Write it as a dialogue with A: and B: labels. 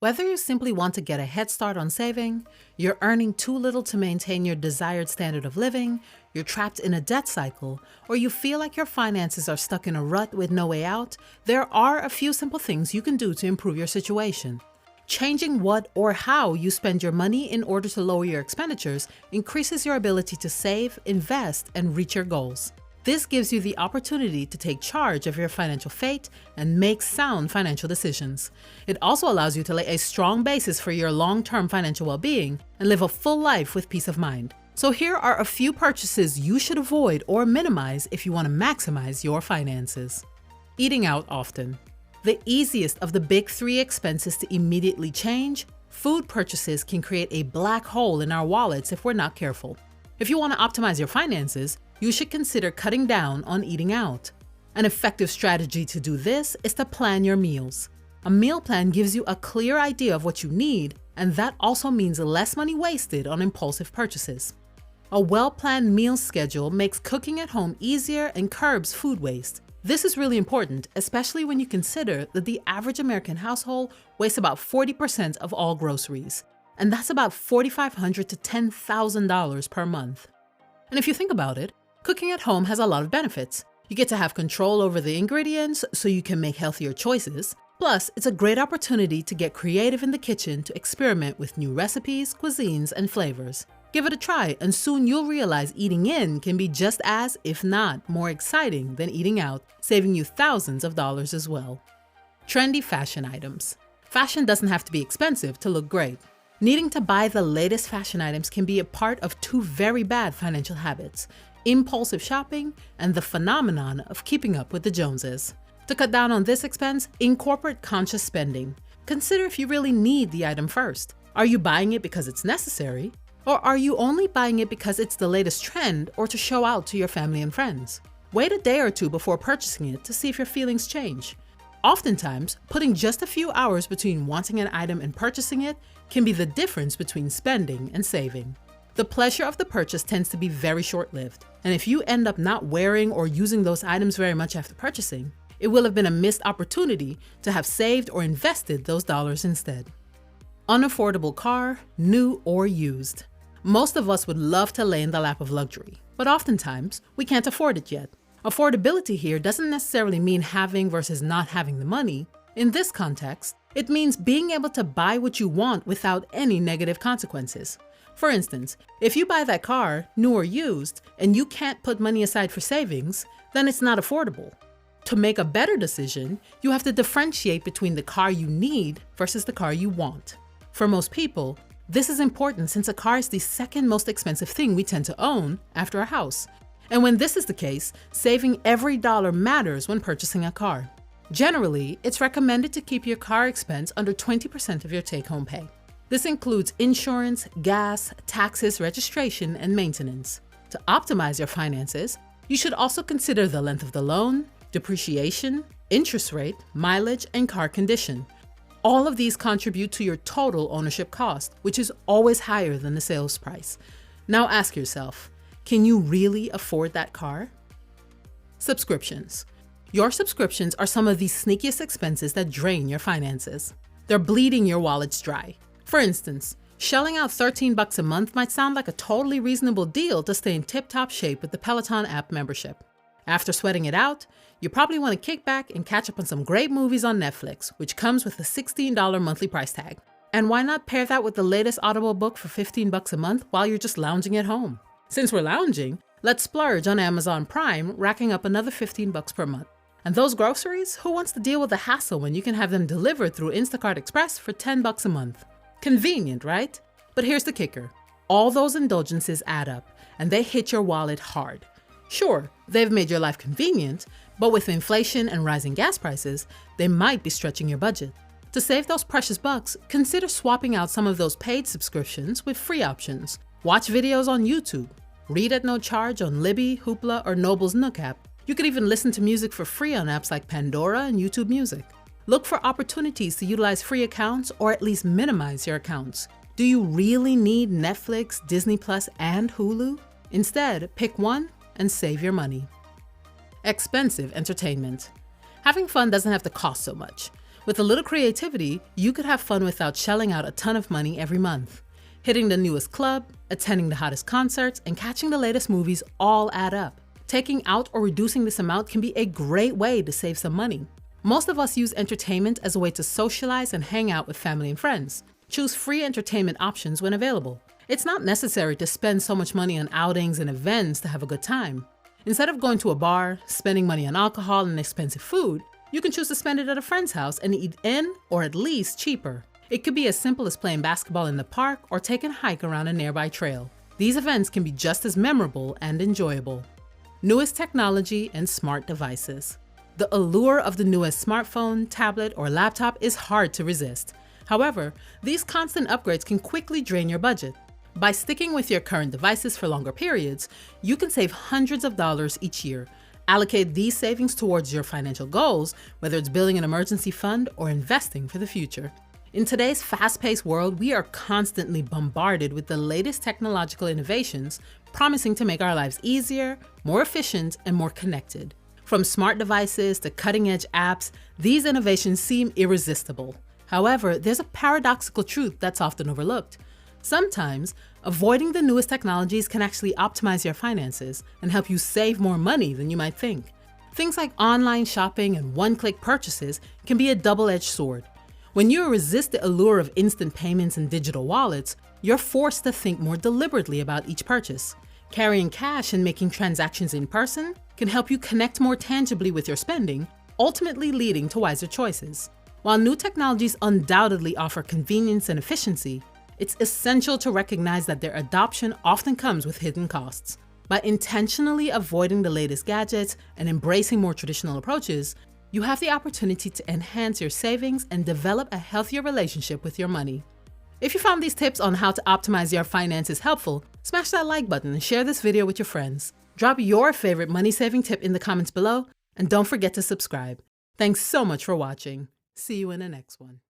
A: Whether you simply want to get a head start on saving, you're earning too little to maintain your desired standard of living, you're trapped in a debt cycle, or you feel like your finances are stuck in a rut with no way out, there are a few simple things you can do to improve your situation. Changing what or how you spend your money in order to lower your expenditures increases your ability to save, invest, and reach your goals. This gives you the opportunity to take charge of your financial fate and make sound financial decisions. It also allows you to lay a strong basis for your long-term financial well-being and live a full life with peace of mind. So here are a few purchases you should avoid or minimize if you want to maximize your finances. Eating out often. The easiest of the big three expenses to immediately change, food purchases can create a black hole in our wallets if we're not careful. If you want to optimize your finances, you should consider cutting down on eating out. An effective strategy to do this is to plan your meals. A meal plan gives you a clear idea of what you need, and that also means less money wasted on impulsive purchases. A well-planned meal schedule makes cooking at home easier and curbs food waste. This is really important, especially when you consider that the average American household wastes about 40% of all groceries, and that's about $4,500 to $10,000 per month. And if you think about it, cooking at home has a lot of benefits. You get to have control over the ingredients so you can make healthier choices. Plus, it's a great opportunity to get creative in the kitchen to experiment with new recipes, cuisines, and flavors. Give it a try, and soon you'll realize eating in can be just as, if not more exciting than eating out, saving you thousands of dollars as well. Trendy fashion items. Fashion doesn't have to be expensive to look great. Needing to buy the latest fashion items can be a part of two very bad financial habits: impulsive shopping and the phenomenon of keeping up with the Joneses. To cut down on this expense, incorporate conscious spending. Consider if you really need the item first. Are you buying it because it's necessary? Or are you only buying it because it's the latest trend or to show out to your family and friends? Wait a day or two before purchasing it to see if your feelings change. Oftentimes, putting just a few hours between wanting an item and purchasing it can be the difference between spending and saving. The pleasure of the purchase tends to be very short-lived, and if you end up not wearing or using those items very much after purchasing, it will have been a missed opportunity to have saved or invested those dollars instead. Unaffordable car, new or used. Most of us would love to lay in the lap of luxury, but oftentimes we can't afford it yet. Affordability here doesn't necessarily mean having versus not having the money. In this context, it means being able to buy what you want without any negative consequences. For instance, if you buy that car, new or used, and you can't put money aside for savings, then it's not affordable. To make a better decision, you have to differentiate between the car you need versus the car you want. For most people, this is important since a car is the second most expensive thing we tend to own after a house. And when this is the case, saving every dollar matters when purchasing a car. Generally, it's recommended to keep your car expense under 20% of your take-home pay. This includes insurance, gas, taxes, registration, and maintenance. To optimize your finances, you should also consider the length of the loan, depreciation, interest rate, mileage, and car condition. All of these contribute to your total ownership cost, which is always higher than the sales price. Now ask yourself, can you really afford that car? Subscriptions. Your subscriptions are some of the sneakiest expenses that drain your finances. They're bleeding your wallets dry. For instance, shelling out $13 a month might sound like a totally reasonable deal to stay in tip-top shape with the Peloton app membership. After sweating it out, you probably want to kick back and catch up on some great movies on Netflix, which comes with a $16 monthly price tag. And why not pair that with the latest Audible book for $15 a month while you're just lounging at home? Since we're lounging, let's splurge on Amazon Prime, racking up another $15 per month. And those groceries, who wants to deal with the hassle when you can have them delivered through Instacart Express for $10 a month? Convenient, right? But here's the kicker. All those indulgences add up, and they hit your wallet hard. Sure, they've made your life convenient, but with inflation and rising gas prices, they might be stretching your budget. To save those precious bucks, consider swapping out some of those paid subscriptions with free options. Watch videos on YouTube, read at no charge on Libby, Hoopla, or Noble's Nook app. You could even listen to music for free on apps like Pandora and YouTube Music. Look for opportunities to utilize free accounts or at least minimize your accounts. Do you really need Netflix, Disney Plus, and Hulu? Instead, pick one and save your money. Expensive entertainment. Having fun doesn't have to cost so much. With a little creativity, you could have fun without shelling out a ton of money every month. Hitting the newest club, attending the hottest concerts, and catching the latest movies all add up. Taking out or reducing this amount can be a great way to save some money. Most of us use entertainment as a way to socialize and hang out with family and friends. Choose free entertainment options when available. It's not necessary to spend so much money on outings and events to have a good time. Instead of going to a bar, spending money on alcohol and expensive food, you can choose to spend it at a friend's house and eat in or at least cheaper. It could be as simple as playing basketball in the park or taking a hike around a nearby trail. These events can be just as memorable and enjoyable. Newest technology and smart devices. The allure of the newest smartphone, tablet, or laptop is hard to resist. However, these constant upgrades can quickly drain your budget. By sticking with your current devices for longer periods, you can save hundreds of dollars each year. Allocate these savings towards your financial goals, whether it's building an emergency fund or investing for the future. In today's fast-paced world, we are constantly bombarded with the latest technological innovations, promising to make our lives easier, more efficient, and more connected. From smart devices to cutting-edge apps, these innovations seem irresistible. However, there's a paradoxical truth that's often overlooked. Sometimes, avoiding the newest technologies can actually optimize your finances and help you save more money than you might think. Things like online shopping and one-click purchases can be a double-edged sword. When you resist the allure of instant payments and digital wallets, you're forced to think more deliberately about each purchase. Carrying cash and making transactions in person can help you connect more tangibly with your spending, ultimately leading to wiser choices. While new technologies undoubtedly offer convenience and efficiency, it's essential to recognize that their adoption often comes with hidden costs. By intentionally avoiding the latest gadgets and embracing more traditional approaches, you have the opportunity to enhance your savings and develop a healthier relationship with your money. If you found these tips on how to optimize your finances helpful, smash that like button and share this video with your friends. Drop your favorite money-saving tip in the comments below, and don't forget to subscribe. Thanks so much for watching. See you in the next one.